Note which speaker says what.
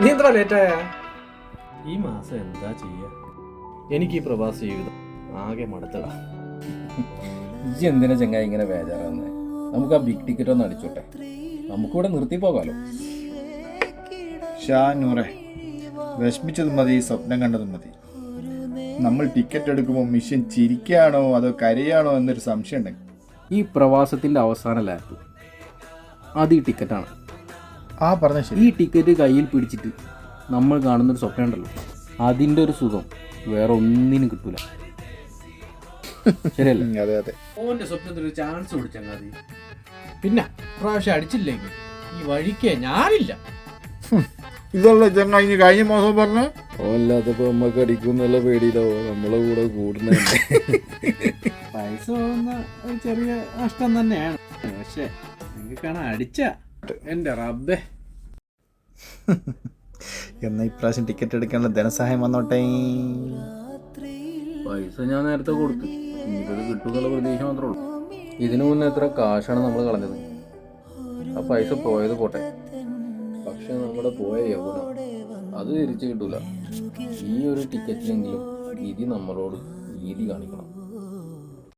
Speaker 1: നീ എന്താ ലേറ്റായ? ഈ മാസം എന്താ ചെയ്യാ? എനിക്ക് ഈ പ്രവാസ ജീവിതം ആകെ മടുത്തടാ.
Speaker 2: ഇജ്ജ് എന്തിനാ ചങ്ങായി ഇങ്ങനെ ബേജാറാവുന്നേ? നമുക്ക് ആ ബിഗ് ടിക്കറ്റ് ഒന്ന് അടിച്ചോട്ടെ, നമുക്കിവിടെ നിർത്തി പോകാലോ.
Speaker 3: ഷാനൂറെ, വിഷമിച്ചതും മതി, സ്വപ്നം കണ്ടതും മതി. നമ്മൾ ടിക്കറ്റ് എടുക്കുമ്പോൾ മിഷൻ ചിരിക്കുകയാണോ അതോ കരയാണോ എന്നൊരു സംശയം ഉണ്ടെങ്കിൽ
Speaker 2: ഈ പ്രവാസത്തിൻ്റെ അവസാന ലാപ്പ് അത് ഈ ടിക്കറ്റാണ്.
Speaker 3: പറഞ്ഞ ശരി.
Speaker 2: ഈ ടിക്കറ്റ് കയ്യിൽ പിടിച്ചിട്ട് നമ്മൾ കാണുന്നൊരു സ്വപ്നം ഉണ്ടല്ലോ, അതിൻ്റെ ഒരു സുഖം വേറെ ഒന്നിനും കിട്ടൂല. ശരിയല്ലേ?
Speaker 3: അതെ അതെ.
Speaker 1: ഓന്റെ സ്വപ്നത്തിൽ ഒരു ചാൻസ് കൊടുച്ചങ്ങാതി. പിന്നെ പ്രാവശ്യം അടിച്ചില്ലെങ്കിൽ ഈ വഴിക്ക് ഞാനില്ല.
Speaker 3: ഇതല്ല ചങ്ങായി കഴിഞ്ഞ മാസം പറഞ്ഞ
Speaker 2: അല്ലാത്തപ്പോ നമ്മക്ക് അടിക്കുന്നുള്ള പേടിയിലോ നമ്മളെ കൂടെ കൂടുന്ന
Speaker 1: പൈസ പോകുന്ന ഒരു ചെറിയ നഷ്ടം തന്നെയാണ്. പക്ഷെ നിങ്ങൾക്കാണ് അടിച്ച എന്റെ റബ്ബേ.
Speaker 3: എന്നാ ഇപ്രാവശ്യം ടിക്കറ്റ് എടുക്കാനുള്ള ധനസഹായം വന്നോട്ടെ.
Speaker 2: പൈസ ഞാൻ നേരത്തെ കൊടുത്തു, ഇനിയിപ്പോൾ കിട്ടുന്നുള്ള പ്രതീക്ഷ മാത്രമേ ഉള്ളൂ. ഇതിനു മുന്നേ എത്ര കാശാണ് നമ്മൾ കളഞ്ഞത്. ആ പൈസ പോയത് പോട്ടെ, പക്ഷെ നമ്മുടെ പോയ യൗവനം അത് തിരിച്ചു കിട്ടൂല. ഈ ഒരു ടിക്കറ്റിലെങ്കിലും വിധി നമ്മളോട് നീതി കാണിക്കണം.